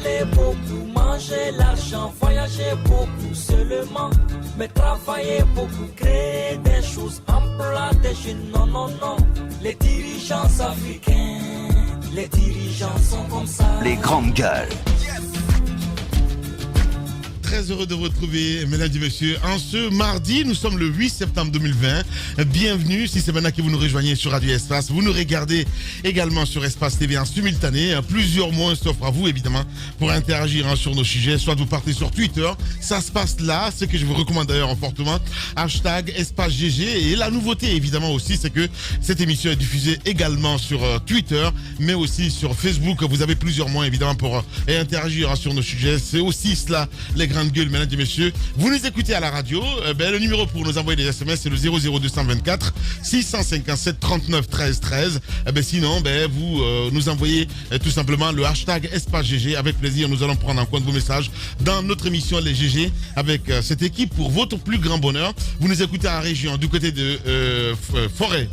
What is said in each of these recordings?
parler beaucoup, manger l'argent, voyager beaucoup seulement, mais travailler beaucoup, créer des choses, emploi des jeunes, non, non, non. Les dirigeants africains, les dirigeants sont comme ça. Les grandes gueules. Très heureux de vous retrouver, mesdames et messieurs, en ce mardi, nous sommes le 8 septembre 2020. Bienvenue, si c'est maintenant que vous nous rejoignez sur Radio Espace. Vous nous regardez également sur Espace TV en simultané. Plusieurs mots s'offrent à vous, évidemment, pour interagir sur nos sujets. Soit vous partez sur Twitter, ça se passe là, ce que je vous recommande d'ailleurs fortement. Hashtag Espace GG. Et la nouveauté, évidemment, aussi, c'est que cette émission est diffusée également sur Twitter, mais aussi sur Facebook. Vous avez plusieurs moyens, évidemment, pour interagir sur nos sujets. C'est aussi cela, les grandes gueules, mesdames et messieurs. Vous nous écoutez à la radio, le numéro pour nous envoyer des SMS, c'est le 00224 657 39 13 13. Sinon, vous nous envoyez tout simplement le hashtag Espace GG. Avec plaisir, nous allons prendre en compte vos messages dans notre émission Les GG avec cette équipe pour votre plus grand bonheur. Vous nous écoutez à la région, du côté de Forêt,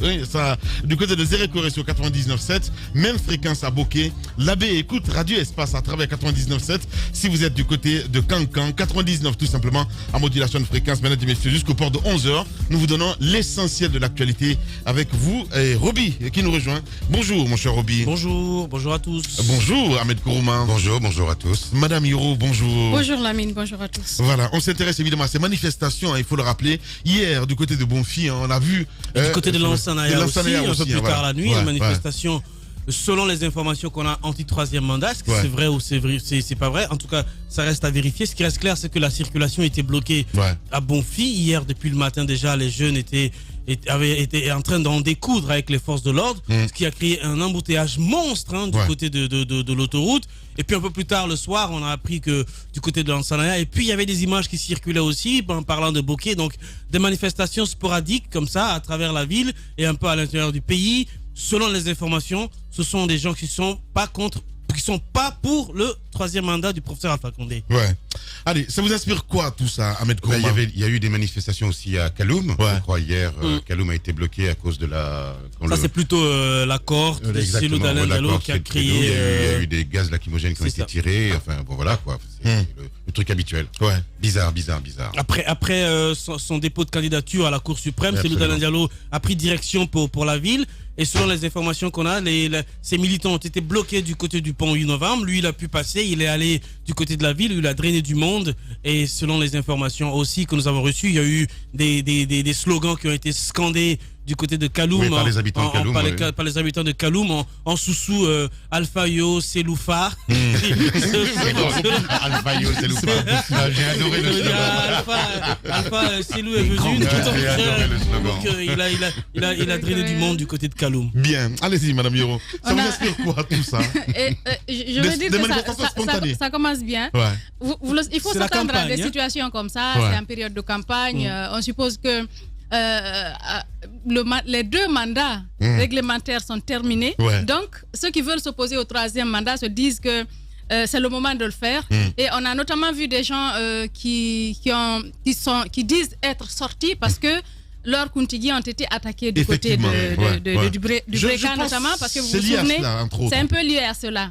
du côté de Zérékoré sur 99.7, même fréquence à Bokeh. L'abbé écoute Radio Espace à travers 99.7. Si vous êtes du côté de Cancan, 99 tout simplement en modulation de fréquence. Mesdames et messieurs, jusqu'au port de 11h, nous vous donnons l'essentiel de l'actualité avec vous et Roby qui nous rejoint. Bonjour mon cher Roby. Bonjour à tous. Bonjour Ahmed Kourouma. Bonjour à tous. Madame Hiro, bonjour. Bonjour Lamine, bonjour à tous. Voilà, on s'intéresse évidemment à ces manifestations, il faut le rappeler. Hier, du côté de Bonfi, on a vu... du côté de Lansana aussi, un peu plus tard la nuit, une manifestation... Selon les informations qu'on a anti-troisième mandat, est-ce que c'est vrai ou c'est pas vrai? En tout cas, ça reste à vérifier. Ce qui reste clair, c'est que la circulation était bloquée à Bonfi. Hier, depuis le matin déjà, les jeunes avaient été en train d'en découdre avec les forces de l'ordre, ce qui a créé un embouteillage monstre du côté de l'autoroute. Et puis un peu plus tard le soir, on a appris que du côté de l'Ansanaya, et puis il y avait des images qui circulaient aussi en parlant de Bokeh, donc des manifestations sporadiques comme ça à travers la ville et un peu à l'intérieur du pays. Selon les informations, ce sont des gens qui sont pas pour le troisième mandat du professeur Alpha Condé. Ouais. Allez, ça vous inspire quoi tout ça, Ahmed Kourouma? Il y a eu des manifestations aussi à Kaloum. Je crois hier, Kaloum a été bloqué à cause de la... c'est plutôt la cohorte de Célou Dalen Diallo qui a créé... Il y a eu des gaz lacrymogènes qui ont été tirés. Enfin, bon voilà quoi. C'est le truc habituel. Ouais. Bizarre. Après son dépôt de candidature à la Cour suprême, Célou Dalen Diallo a pris direction pour la ville. Et selon les informations qu'on a, ces militants ont été bloqués du côté du pont 8 novembre. Lui, il a pu passer, il est allé du côté de la ville, il a drainé du monde. Et selon les informations aussi que nous avons reçues, il y a eu des slogans qui ont été scandés du côté de Kaloum, par les habitants de Kaloum, par les habitants de Kaloum, en sous Alpha Yo, Seloufa. Alpha Yo, Seloufa. J'ai adoré le slogan. Alpha Selou est venu. Donc il a drainé du monde du côté de Kaloum. Bien, allez-y Madame Hiro. Ça vous inspire quoi tout ça? Je veux dire que ça commence bien. Il faut s'attendre à des situations comme ça. C'est en période de campagne. On suppose que les deux mandats réglementaires sont terminés. Donc, ceux qui veulent s'opposer au troisième mandat se disent que c'est le moment de le faire. Et on a notamment vu des gens qui disent être sortis parce que leurs Kuntigi ont été attaqués du côté du Breka, notamment parce que vous vous souvenez, c'est un peu lié à cela.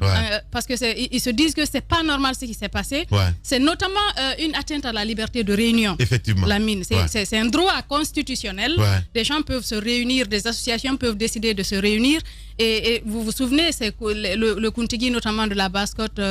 Parce que ils se disent que c'est pas normal ce qui s'est passé. C'est notamment une atteinte à la liberté de réunion. Effectivement. La mine, c'est un droit constitutionnel. Des gens peuvent se réunir, des associations peuvent décider de se réunir. Et vous vous souvenez, c'est le Kuntigi notamment de la Basse-Côte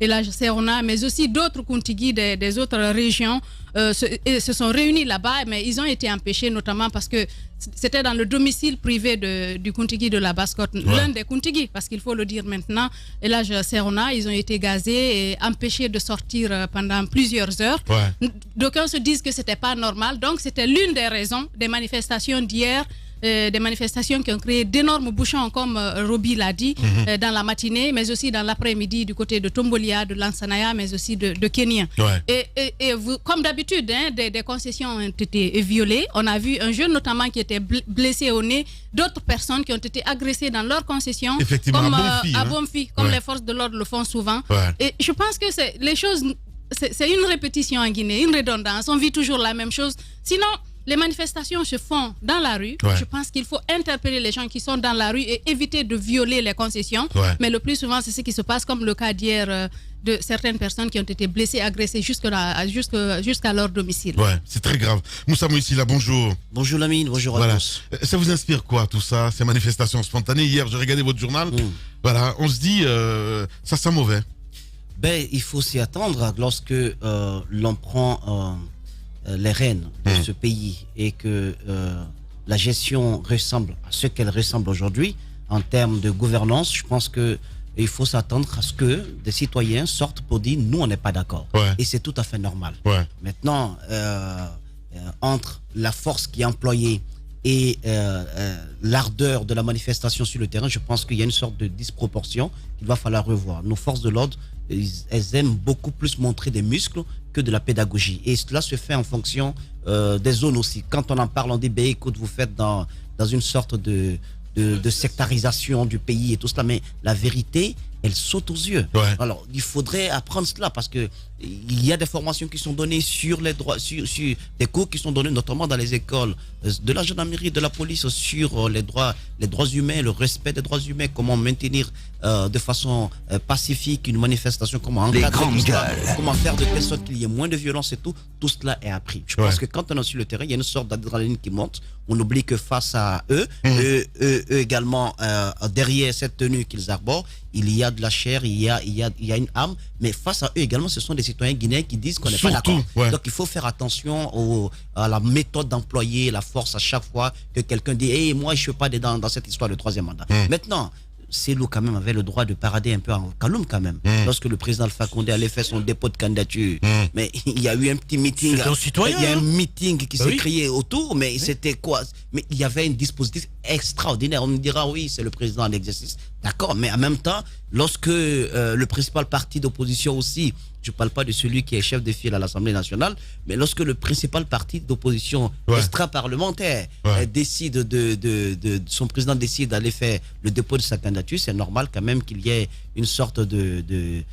et la Serona, mais aussi d'autres Kuntigi des autres régions se sont réunis là-bas, mais ils ont été empêchés notamment parce que c'était dans le domicile privé du Kuntigi de la Basse-Côte, l'un des Kuntigi, parce qu'il faut le dire maintenant, et là Serona, ils ont été gazés et empêchés de sortir pendant plusieurs heures. D'aucuns se disent que c'était pas normal, donc c'était l'une des raisons des manifestations d'hier. Des manifestations qui ont créé d'énormes bouchons, comme Roby l'a dit, dans la matinée, mais aussi dans l'après-midi du côté de Tombolia, de Lansanaya, mais aussi de Kenya. Et vous, comme d'habitude, des concessions ont été violées. On a vu un jeune notamment qui était blessé au nez, d'autres personnes qui ont été agressées dans leurs concessions, comme à Bonfi, comme les forces de l'ordre le font souvent. Et je pense que les choses, c'est une répétition en Guinée, une redondance. On vit toujours la même chose. Sinon, les manifestations se font dans la rue. Ouais. Je pense qu'il faut interpeller les gens qui sont dans la rue et éviter de violer les concessions. Ouais. Mais le plus souvent, c'est ce qui se passe, comme le cas d'hier de certaines personnes qui ont été blessées, agressées jusqu'à leur domicile. Ouais, c'est très grave. Moussa Mouissila, bonjour. Bonjour Lamine, bonjour à tous. Ça vous inspire quoi tout ça, ces manifestations spontanées? Hier, j'ai regardé votre journal. Voilà, on se dit, ça sent mauvais. Ben, il faut s'y attendre lorsque l'on prend les rênes de ce pays et que la gestion ressemble à ce qu'elle ressemble aujourd'hui en termes de gouvernance. Je pense que il faut s'attendre à ce que des citoyens sortent pour dire nous on n'est pas d'accord. Ouais. Et c'est tout à fait normal. Ouais. Maintenant, entre la force qui est employée et l'ardeur de la manifestation sur le terrain, je pense qu'il y a une sorte de disproportion qu'il va falloir revoir. Nos forces de l'ordre, elles aiment beaucoup plus montrer des muscles que de la pédagogie. Et cela se fait en fonction des zones aussi. Quand on en parle, on dit, ben, écoute, vous faites dans une sorte de sectarisation du pays et tout cela, mais la vérité, elle saute aux yeux. Ouais. Alors, il faudrait apprendre cela parce que il y a des formations qui sont données sur les droits, sur des cours qui sont donnés notamment dans les écoles de la gendarmerie, de la police, sur les droits humains, le respect des droits humains, comment maintenir de façon pacifique une manifestation, comment encadrer, comment faire de telle sorte qu'il y ait moins de violence et tout cela est appris. Je pense que quand on est sur le terrain, il y a une sorte d'adrénaline qui monte. On oublie que face à eux, eux également, derrière cette tenue qu'ils arborent, il y a de la chair, il y a une âme, mais face à eux également, ce sont des citoyens guinéens qui disent qu'on n'est pas d'accord. Ouais. Donc il faut faire attention à la méthode d'employer la force à chaque fois que quelqu'un dit hey, moi je ne suis pas dedans dans cette histoire de troisième mandat. Maintenant, Cellou quand même avait le droit de parader un peu en calme quand même. Lorsque le président Alpha Condé allait faire son dépôt de candidature, mais il y a eu un petit meeting. Il y a un meeting qui s'est créé autour, mais c'était quoi? Mais il y avait un dispositif extraordinaire. On me dira oui, c'est le président en exercice. D'accord, mais en même temps, lorsque le principal parti d'opposition aussi, je ne parle pas de celui qui est chef de file à l'Assemblée nationale, mais lorsque le principal parti d'opposition extra-parlementaire décide son président décide d'aller faire le dépôt de sa candidature, c'est normal quand même qu'il y ait une sorte de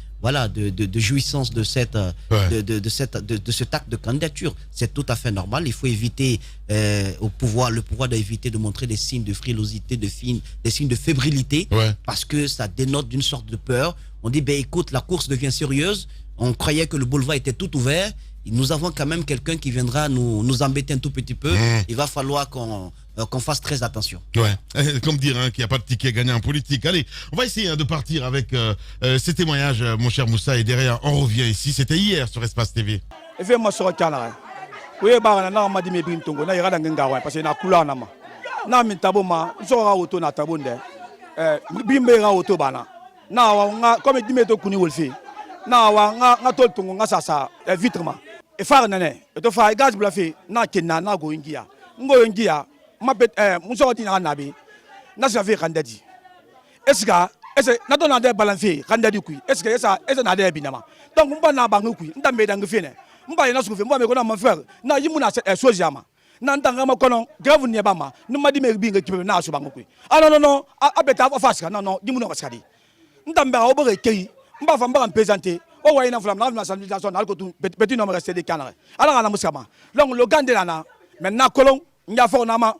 jouissance de cet acte de candidature. C'est tout à fait normal. Il faut éviter le pouvoir d'éviter de montrer des signes de frilosité, des signes de fébrilité, parce que ça dénote d'une sorte de peur. On dit, ben écoute, la course devient sérieuse. On croyait que le boulevard était tout ouvert. Nous avons quand même quelqu'un qui viendra nous embêter un tout petit peu. Il va falloir qu'on fasse très attention. Ouais, comme dire qu'il n'y a pas de ticket gagnant en politique. Allez, on va essayer de partir avec ces témoignages, mon cher Moussa, et derrière, on revient ici. C'était hier sur Espace TV. nga tol tungo nga sasa vitrement e far nane e to fa gaz blafi na kenna na go ingia ma bet muso ti na nabi na sa fi kandadi eska na to na de balanfi kandadi ku eska esa na de binama donc mba na bangu ku nda me dang fi ne mba na su fi mba me ko na ma frère na yimu na sojama na ndanga ma kono grave ne ba ma no ma di me bi nga kibe na su bangu ku non abeta faska non yimu no baskadi ndamba o bere kei mba fa mba présenter o wa ina flam na sensibilisation alko tout petit nombre resté des canards ala na musama donc le gande lana maintenant kolon nya fo na ma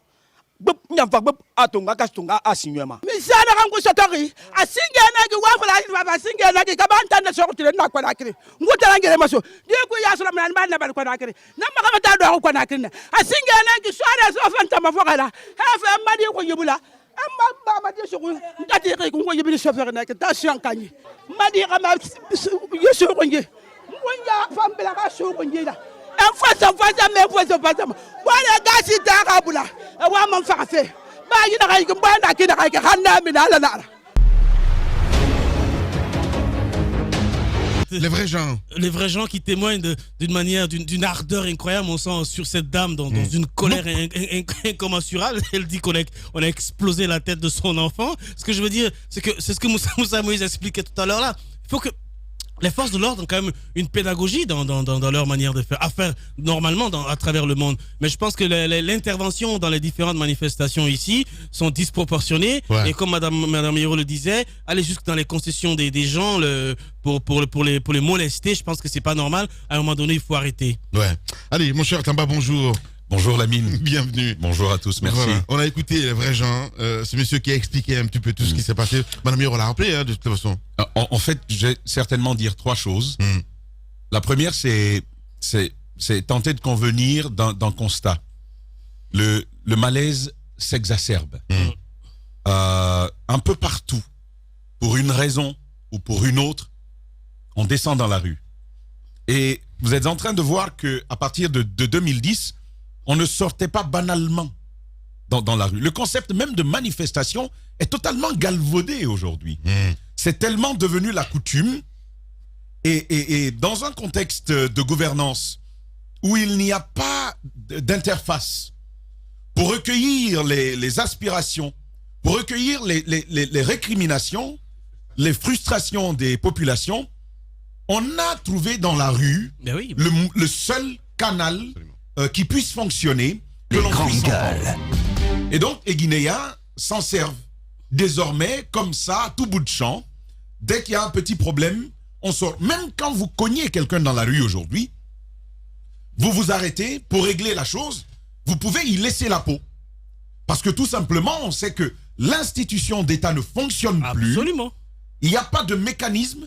bop nya fa bop atonga kastunga asinywema misana kangu sotori asinge na gi wa fala ba asinge na gi kabanta na sorti na kwa nakiri ngutala ngere maso di ku ya sura man ba na ba kwa nakiri na ma ka ta do kwa nakiri asinge na gi soare so fanta ma fokala ha fa madi ko yibula amma ma di sugu ndati ko yibili chauffeur na ta siankani madi kama yeso ko nge mwanya fambela ka so ko nge la enfasa me fasa wala gasi ta kabula wa man fa fe ba yina ka ko banda kina ka hanna min ala na. Les vrais gens qui témoignent d'une manière, d'une ardeur incroyable, on sent sur cette dame dans une colère incommensurable. Elle dit qu'on a explosé la tête de son enfant. Ce que je veux dire, c'est ce que Moussa Moïse expliquait tout à l'heure là. Il faut que les forces de l'ordre ont quand même une pédagogie dans leur manière de faire, à faire normalement à travers le monde. Mais je pense que l'intervention dans les différentes manifestations ici sont disproportionnées. Ouais. Et comme Madame Hiro le disait, aller jusque dans les concessions des gens pour les molester, je pense que c'est pas normal. À un moment donné, il faut arrêter. Ouais. Allez, mon cher Tamba, bonjour. Bonjour Lamine. Bienvenue. Bonjour à tous, merci. Voilà. On a écouté les vrais gens, ce monsieur qui a expliqué un petit peu tout ce qui s'est passé. Madame on l'a rappelé de toute façon. En fait, je vais certainement dire 3 choses. La première, c'est tenter de convenir d'un constat. Le malaise s'exacerbe. Un peu partout, pour une raison ou pour une autre, on descend dans la rue. Et vous êtes en train de voir qu'à partir de 2010, on ne sortait pas banalement dans la rue. Le concept même de manifestation est totalement galvaudé aujourd'hui. C'est tellement devenu la coutume. Et dans un contexte de gouvernance où il n'y a pas d'interface pour recueillir les aspirations, pour recueillir les récriminations, les frustrations des populations, on a trouvé dans la rue le seul canal qui puisse fonctionner, que l'on puisse entendre. Et donc, les Guinéens s'en servent désormais comme ça, à tout bout de champ. Dès qu'il y a un petit problème, on sort. Même quand vous cognez quelqu'un dans la rue aujourd'hui, vous vous arrêtez pour régler la chose, vous pouvez y laisser la peau. Parce que tout simplement, on sait que l'institution d'État ne fonctionne plus. Absolument. Il n'y a pas de mécanisme,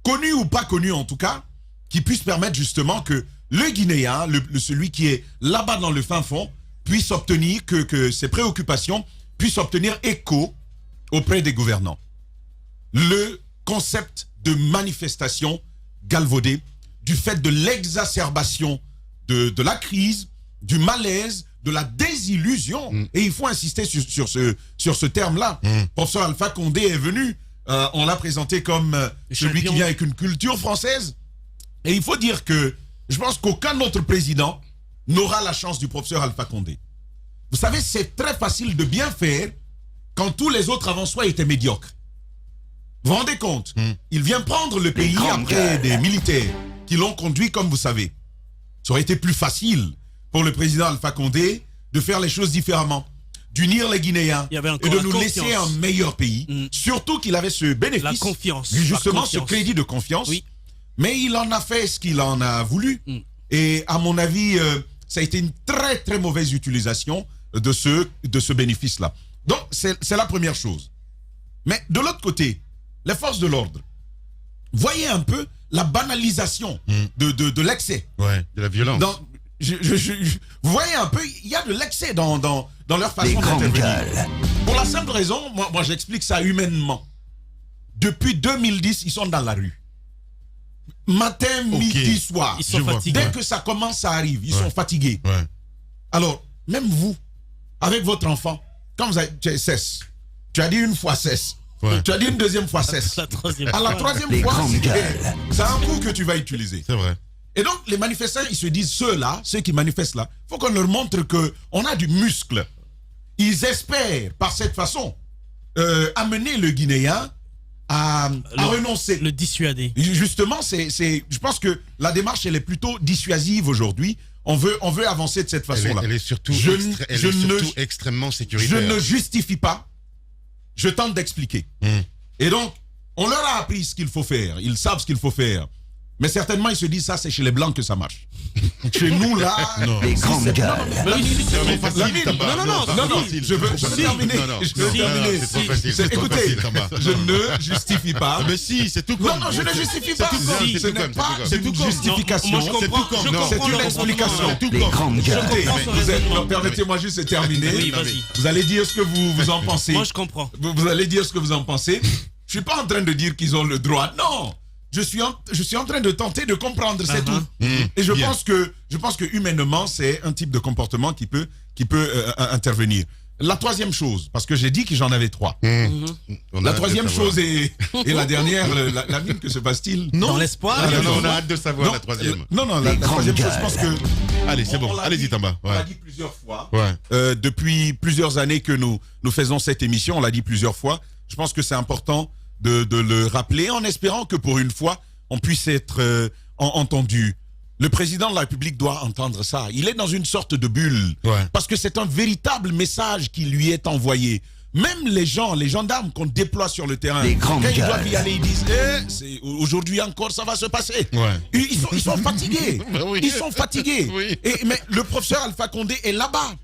connu ou pas connu en tout cas, qui puisse permettre justement que le Guinéen, celui qui est là-bas dans le fin fond, puisse obtenir, que ses préoccupations puissent obtenir écho auprès des gouvernants. Le concept de manifestation galvaudé, du fait de l'exacerbation de la crise, du malaise, de la désillusion. Et il faut insister sur ce terme-là. Professeur Alpha Condé est venu, on l'a présenté comme celui qui vient avec une culture française. Et il faut dire que je pense qu'aucun autre président n'aura la chance du professeur Alpha Condé. Vous savez, c'est très facile de bien faire quand tous les autres avant soi étaient médiocres. Vous vous rendez compte? Il vient prendre le pays après des militaires qui l'ont conduit, comme vous savez. Ça aurait été plus facile pour le président Alpha Condé de faire les choses différemment, d'unir les Guinéens et de nous laisser un meilleur pays. Surtout qu'il avait ce bénéfice, la confiance, justement ce crédit de confiance. Oui. Mais il en a fait ce qu'il en a voulu. Et à mon avis, ça a été une très très mauvaise utilisation de ce bénéfice-là. Donc c'est la première chose. Mais de l'autre côté, les forces de l'ordre, voyez un peu la banalisation de l'excès. Ouais, de la violence. Vous voyez un peu, il y a de l'excès dans leur façon d'intervenir. Pour la simple raison, moi j'explique ça humainement. Depuis 2010, ils sont dans la rue. Matin, midi, soir. Ils sont fatigués. Dès que ça commence, ça arrive. Ils sont fatigués. Alors, même vous, avec votre enfant, quand vous avez cesse, tu as dit une fois cesse. Tu as dit une deuxième fois cesse. À la troisième fois, c'est un coup que tu vas utiliser. C'est vrai. Et donc, les manifestants, ils se disent, ceux qui manifestent là, il faut qu'on leur montre qu'on a du muscle. Ils espèrent, par cette façon, amener le Guinéen à renoncer. Le dissuader. Justement, je pense que la démarche, elle est plutôt dissuasive aujourd'hui. On veut avancer de cette façon-là. Elle est surtout, extrêmement sécuritaire. Je ne justifie pas. Je tente d'expliquer. Et donc, on leur a appris ce qu'il faut faire. Ils savent ce qu'il faut faire. Mais certainement, ils se disent ça, c'est chez les Blancs que ça marche. Chez nous, là... Non, les grandes gueules. Non, je veux terminer. C'est trop facile. Écoutez, je ne justifie pas. Mais si, c'est tout comme. Non, je ne justifie pas. Ce n'est pas une justification. C'est une explication. Les grandes gueules. Permettez-moi juste de terminer. Vous allez dire ce que vous en pensez. Moi, je comprends. Vous allez dire ce que vous en pensez. Je ne suis pas en train de dire qu'ils ont le droit. Non. Je suis en train de tenter de comprendre, c'est tout. Et je pense que humainement, c'est un type de comportement qui peut intervenir. La troisième chose, parce que j'ai dit que j'en avais 3. La troisième chose et la dernière, la mine, que se passe-t-il? Dans l'espoir. On a hâte de savoir la troisième. La troisième chose, je pense que... Allez, c'est bon. Allez-y, Tamba. On l'a dit plusieurs fois. Depuis plusieurs années que nous faisons cette émission, on l'a dit plusieurs fois. Je pense que c'est important de le rappeler, en espérant que pour une fois, on puisse être entendu. Le président de la République doit entendre ça. Il est dans une sorte de bulle. Parce que c'est un véritable message qui lui est envoyé. même les gendarmes qu'on déploie sur le terrain, quand ils doivent y aller, ils disent aujourd'hui encore ça va se passer. Ouais. Ils sont fatigués. Oui. Ils sont fatigués. Oui. Mais le professeur Alpha Condé est là-bas,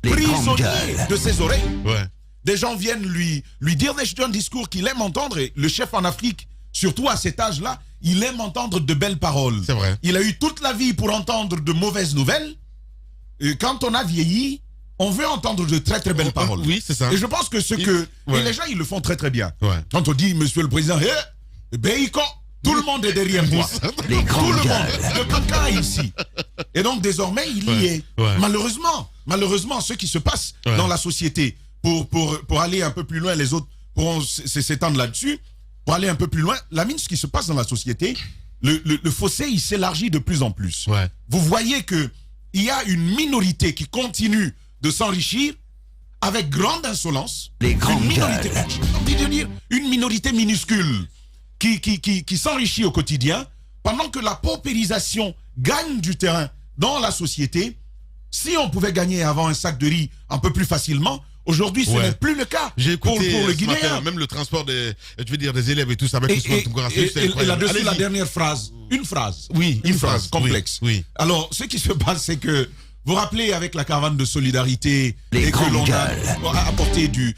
prisonnier de ses oreilles. Ouais. Des gens viennent lui dire un discours qu'il aime entendre. Et le chef en Afrique, surtout à cet âge-là, il aime entendre de belles paroles. C'est vrai. Il a eu toute la vie pour entendre de mauvaises nouvelles. Et quand on a vieilli, on veut entendre de très très belles paroles. Oui, c'est ça. Et je pense que et les gens, ils le font très très bien. Ouais. Quand on dit, monsieur le président, tout le monde est derrière moi. Tout le monde. Le caca est ici. Et donc désormais, il y est. Ouais. Malheureusement, ce qui se passe dans la société, pour aller un peu plus loin, les autres pourront s'étendre là-dessus, pour aller un peu plus loin, ce qui se passe dans la société, le fossé, il s'élargit de plus en plus. Ouais. Vous voyez qu'il y a une minorité qui continue de s'enrichir avec grande insolence. Une minorité minuscule qui s'enrichit au quotidien, pendant que la paupérisation gagne du terrain dans la société. Si on pouvait gagner avant un sac de riz un peu plus facilement, aujourd'hui ce n'est plus le cas. J'ai écouté pour le ce matin, Guinéen. même le transport des élèves et tout ça avec et là-dessus, la dernière phrase, une phrase. Oui, une phrase complexe. Oui. Alors, ce qui se passe, c'est que vous vous rappelez avec la caravane de solidarité et que l'on a apporté il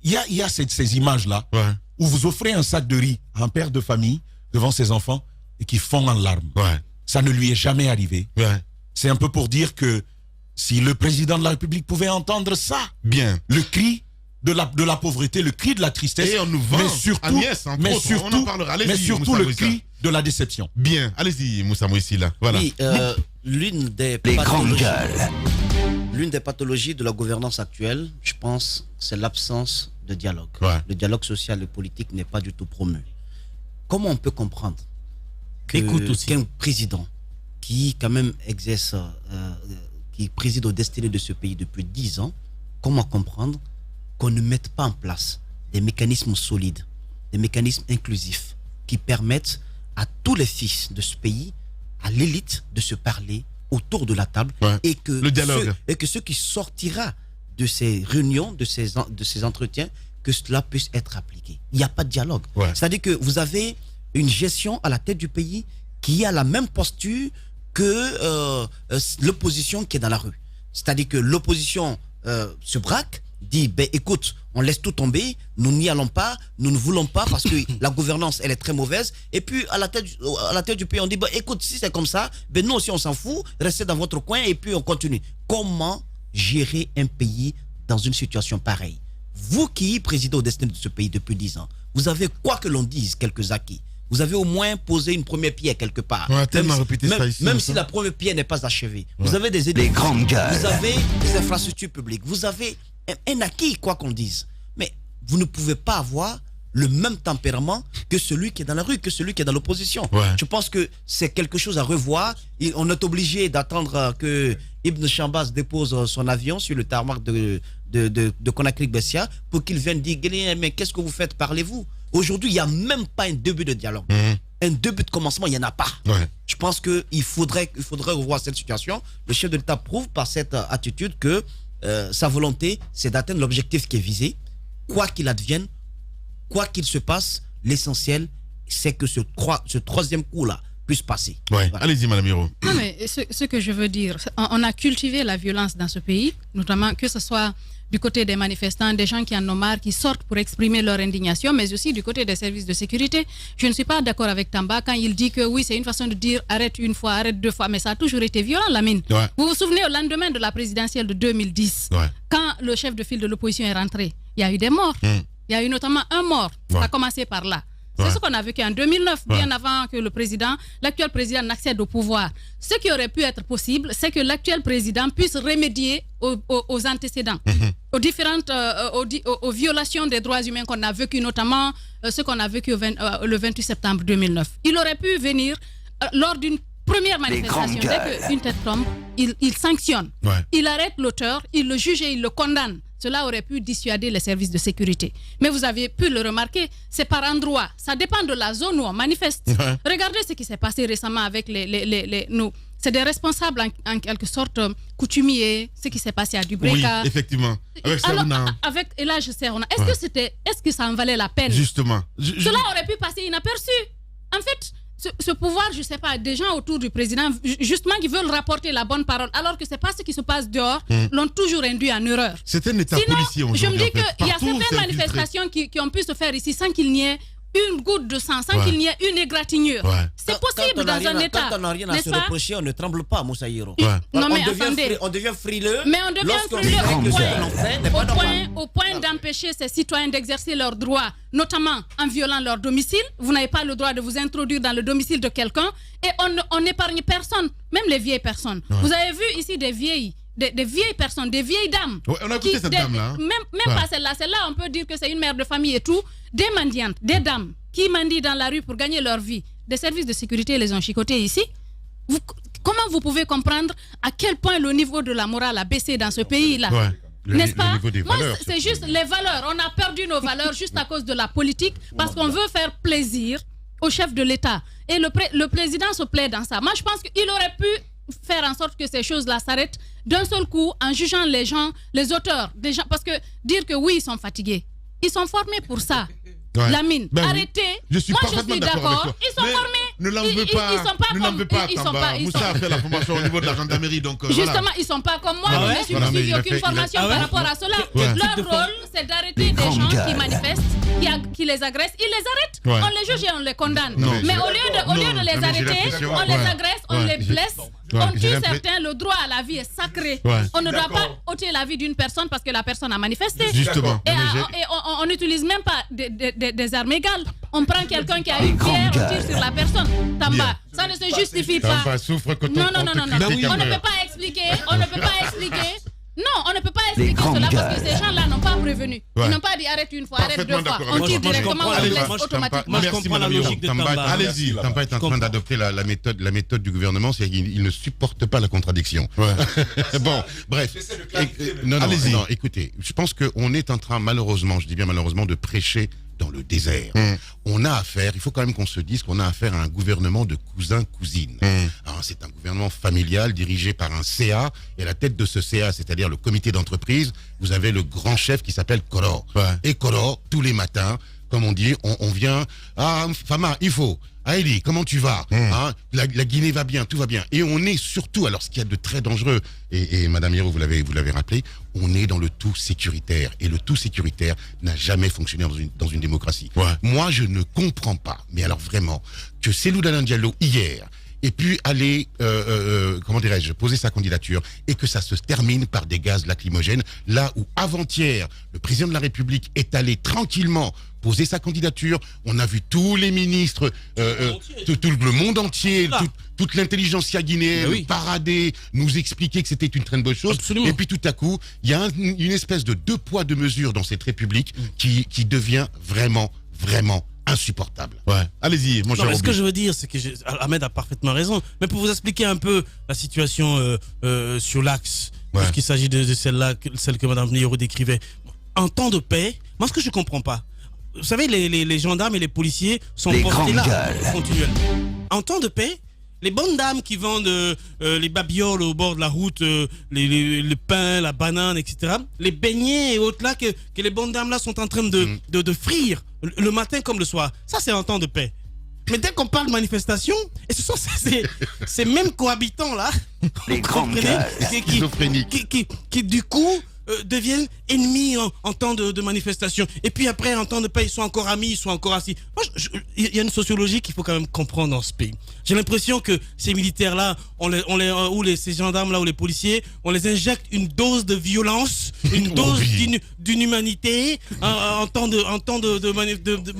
y a ces images-là où vous offrez un sac de riz à un père de famille devant ses enfants et qui fond en larmes. Ouais. Ça ne lui est jamais arrivé. Ouais. C'est un peu pour dire que si le président de la République pouvait entendre ça, bien, le cri de la pauvreté, le cri de la tristesse, et on nous vend Agnès, surtout le cri de la déception. Bien, allez-y Moussa Moïsi là. Voilà. Oui, l'une des pathologies de la gouvernance actuelle, je pense, c'est l'absence de dialogue. Ouais. Le dialogue social et politique n'est pas du tout promu. Comment on peut comprendre qu'un président qui quand même exerce, qui préside aux destinées de ce pays depuis 10 ans, comment comprendre qu'on ne mette pas en place des mécanismes solides, des mécanismes inclusifs qui permettent à tous les fils de ce pays, à l'élite, de se parler autour de la table, et que le dialogue. Ce qui sortira de ces réunions, de ces entretiens, que cela puisse être appliqué. Il n'y a pas de dialogue. Ouais. C'est-à-dire que vous avez une gestion à la tête du pays qui a la même posture que l'opposition qui est dans la rue. C'est-à-dire que l'opposition se braque, dit écoute, on laisse tout tomber, nous n'y allons pas, nous ne voulons pas parce que la gouvernance elle est très mauvaise, et puis à la tête du pays on dit écoute, si c'est comme ça, nous aussi on s'en fout, restez dans votre coin et puis on continue. Comment gérer un pays dans une situation pareille? Vous qui présidez au destin de ce pays depuis 10 ans, vous avez, quoi que l'on dise, quelques acquis. Vous avez au moins posé une première pierre quelque part. On a tellement répété ça ici. Même si la première pierre n'est pas achevée. Vous avez des édifices, vous avez des infrastructures publiques, vous avez un acquis, quoi qu'on dise. Mais vous ne pouvez pas avoir le même tempérament que celui qui est dans la rue, que celui qui est dans l'opposition. Je pense que c'est quelque chose à revoir. On est obligé d'attendre que Ibn Chambas dépose son avion sur le tarmac de Conakry-Bessia pour qu'il vienne dire mais qu'est-ce que vous faites, parlez-vous. Aujourd'hui, il n'y a même pas un début de dialogue. Un début de commencement, il n'y en a pas. Je pense qu'il faudrait revoir cette situation. Le chef de l'État prouve par cette attitude que sa volonté, c'est d'atteindre l'objectif qui est visé. Quoi qu'il advienne, quoi qu'il se passe, l'essentiel, c'est que ce troisième coup-là puisse passer. Voilà. Allez-y, Madame Hiro. Non, mais ce que je veux dire, on a cultivé la violence dans ce pays, notamment que ce soit du côté des manifestants, des gens qui en ont marre, qui sortent pour exprimer leur indignation, mais aussi du côté des services de sécurité. Je ne suis pas d'accord avec Tamba quand il dit que oui, c'est une façon de dire arrête une fois, arrête deux fois, mais ça a toujours été violent, Lamine. Vous vous souvenez, au lendemain de la présidentielle de 2010, quand le chef de file de l'opposition est rentré, il y a eu des morts. Il y a eu notamment un mort. Ça a commencé par là. C'est ce qu'on a vécu en 2009, bien avant que l'actuel président n'accède au pouvoir. Ce qui aurait pu être possible, c'est que l'actuel président puisse remédier aux antécédents, aux violations des droits humains qu'on a vécues, notamment ce qu'on a vécu le 28 septembre 2009. Il aurait pu venir lors d'une première manifestation, dès qu'une tête tombe, il sanctionne, il arrête l'auteur, il le juge et il le condamne. Cela aurait pu dissuader les services de sécurité. Mais vous avez pu le remarquer, c'est par endroit. Ça dépend de la zone où on manifeste. Regardez ce qui s'est passé récemment avec c'est des responsables en quelque sorte coutumiers, ce qui s'est passé à Dubreka. Oui, effectivement. Avec Serona. Avec Elage Serona. Est-ce que ça en valait la peine? Justement. Cela aurait pu passer inaperçu. En fait, ce pouvoir, je ne sais pas, des gens autour du président, justement, qui veulent rapporter la bonne parole, alors que ce n'est pas ce qui se passe dehors, l'ont toujours induit en erreur. C'est un état policier aujourd'hui. Je me dis qu'il y a certaines manifestations qui ont pu se faire ici sans qu'il n'y ait une goutte de sang, sans qu'il n'y ait une égratignure. C'est possible dans un État. Quand on n'a rien à se reprocher, on ne tremble pas, Moussa Hiro. Non, mais attendez. On devient frileux. Mais on devient frileux au point d'empêcher ces citoyens d'exercer leurs droits, notamment en violant leur domicile. Vous n'avez pas le droit de vous introduire dans le domicile de quelqu'un et on n'épargne personne, même les vieilles personnes. Vous avez vu ici des vieilles personnes, des vieilles dames. On a écouté cette dame-là. Même pas celle-là. Celle-là, on peut dire que c'est une mère de famille et tout. Des mendiantes, des dames qui mendient dans la rue pour gagner leur vie. Des services de sécurité les ont chicotés ici. Comment vous pouvez comprendre à quel point le niveau de la morale a baissé dans ce pays-là? N'est-ce pas? Moi, c'est juste les valeurs. On a perdu nos valeurs juste à cause de la politique parce qu'on veut faire plaisir au chef de l'État. Et le président se plaît dans ça. Moi, je pense qu'il aurait pu faire en sorte que ces choses-là s'arrêtent d'un seul coup en jugeant les gens, les auteurs, des gens, parce que dire que oui, ils sont fatigués, ils sont formés pour ça. Lamine, arrêtez. Je suis parfaitement d'accord. Ils sont formés. Ne l'en veux pas. Ne l'en veux pas. Moussa a fait la formation au niveau de la gendarmerie. Donc, justement, ils ne sont pas comme moi. Je n'ai suivi aucune formation par rapport à cela. Leur rôle, c'est d'arrêter des gens qui manifestent, qui les agressent. Ils les arrêtent. On les juge et on les condamne. Mais au lieu de les arrêter, on les agresse, on les blesse. On tue certains, le droit à la vie est sacré. On ne doit pas ôter la vie d'une personne parce que la personne a manifesté. Justement. Et on n'utilise même pas des armes égales. On prend quelqu'un qui a une pierre, on tire sur la personne. Tamba, ça ne se justifie pas. Non. On ne peut pas expliquer. Non, on ne peut pas expliquer cela parce que ces gens-là n'ont pas prévenu. Ils n'ont pas dit arrête une fois, arrête deux fois. On tire directement, on blesse automatiquement. Moi, je comprends la logique de Tamba. Allez-y. Tamba est en train d'adopter la méthode du gouvernement, c'est qu'il ne supporte pas la contradiction. Bon, bref. Non, écoutez, je pense qu'on est en train, malheureusement, je dis bien malheureusement, de prêcher dans le désert. On a affaire, il faut quand même qu'on se dise qu'on a affaire à un gouvernement de cousins-cousines. C'est un gouvernement familial dirigé par un CA, et à la tête de ce CA, c'est-à-dire le comité d'entreprise, vous avez le grand chef qui s'appelle Koro. Et Koro, tous les matins, comme on dit, on vient, Fama, il faut. Aïli, comment tu vas? La Guinée va bien, tout va bien. Et on est surtout, alors ce qu'il y a de très dangereux, et Madame Hiro, vous l'avez rappelé, on est dans le tout sécuritaire. Et le tout sécuritaire n'a jamais fonctionné dans une démocratie. Moi, je ne comprends pas, mais alors vraiment, que Cellou Dalein Diallo, hier, et puis aller, comment dirais-je, poser sa candidature, et que ça se termine par des gaz lacrymogènes, là où avant-hier, le président de la République est allé tranquillement poser sa candidature. On a vu tous les ministres, tout le monde entier, toute l'intelligentsia guinéenne parader, nous expliquer que c'était une très bonne chose. Absolument. Et puis tout à coup, il y a une espèce de deux poids, deux mesures dans cette République qui devient vraiment insupportable. Allez-y, mon cher Roby. Ce que je veux dire, c'est que Ahmed a parfaitement raison. Mais pour vous expliquer un peu la situation sur l'axe, puisqu'il s'agit de celle que Mme Hiro décrivait, en temps de paix, moi ce que je ne comprends pas, vous savez, les gendarmes et les policiers sont portés là, continuellement. En temps de paix, les bonnes dames qui vendent les babioles au bord de la route, le pain, la banane, etc., les beignets et autres là, que les bonnes dames là sont en train de frire le matin comme le soir, ça c'est en temps de paix. Mais dès qu'on parle de manifestation, et ce sont ces mêmes cohabitants là, qui du coup deviennent ennemis en temps de manifestation. Et puis après, en temps de paix, ils sont encore amis, ils sont encore assis. Il y a une sociologie qu'il faut quand même comprendre dans ce pays. J'ai l'impression que ces militaires-là, ces gendarmes-là ou les policiers, on les injecte une dose de violence, une dose d'inhumanité en temps de manifestation.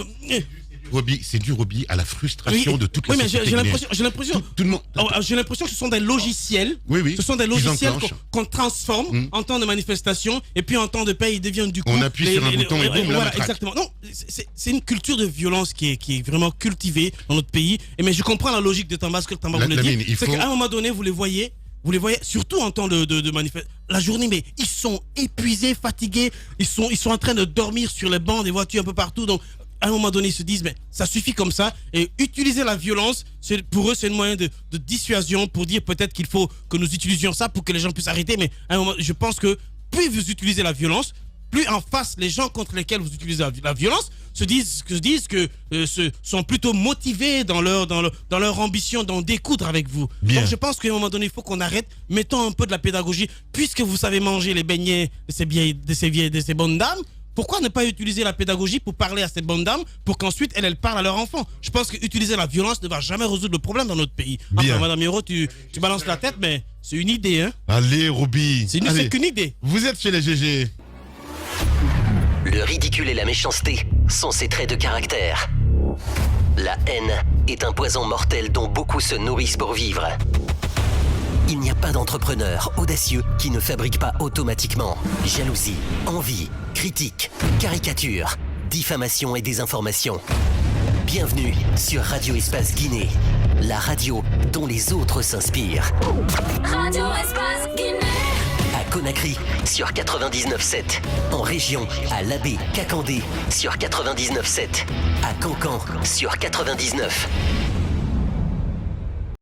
C'est du Roby à la frustration de toute la société. J'ai l'impression que ce sont des logiciels. Ce sont des logiciels qu'on transforme en temps de manifestation, et puis en temps de paix, ils deviennent du coup. On appuie sur un bouton et boum, voilà, exactement. Non, c'est une culture de violence qui est vraiment cultivée dans notre pays. Mais je comprends la logique de Tamba, ce que Tamba voulait dire. C'est qu'à un moment donné, vous les voyez, surtout en temps de manifestation, la journée, mais ils sont épuisés, fatigués, ils sont en train de dormir sur les bancs des voitures un peu partout. Donc, un moment donné, ils se disent, mais ça suffit comme ça. Et utiliser la violence, pour eux, c'est un moyen de dissuasion pour dire peut-être qu'il faut que nous utilisions ça pour que les gens puissent arrêter. Mais à un moment, je pense que plus vous utilisez la violence, plus en face, les gens contre lesquels vous utilisez la violence se disent que sont plutôt motivés dans leur ambition d'en découdre avec vous. Bien. Donc je pense qu'à un moment donné, il faut qu'on arrête, mettons un peu de la pédagogie. Puisque vous savez manger les beignets de ces bonnes dames, pourquoi ne pas utiliser la pédagogie pour parler à ces bonnes dames pour qu'ensuite elles parlent à leurs enfants? Je pense qu'utiliser la violence ne va jamais résoudre le problème dans notre pays. Enfin, Madame Hiro, tu balances la tête, mais c'est une idée. Hein? Allez, Roby. C'est qu'une idée. Vous êtes chez les GG. Le ridicule et la méchanceté sont ses traits de caractère. La haine est un poison mortel dont beaucoup se nourrissent pour vivre. Il n'y a pas d'entrepreneur audacieux qui ne fabrique pas automatiquement jalousie, envie, critique, caricature, diffamation et désinformation. Bienvenue sur Radio Espace Guinée, la radio dont les autres s'inspirent. Radio Espace Guinée. À Conakry sur 99.7, en région à Labé, Kakandé sur 99.7, à Cancan sur 99.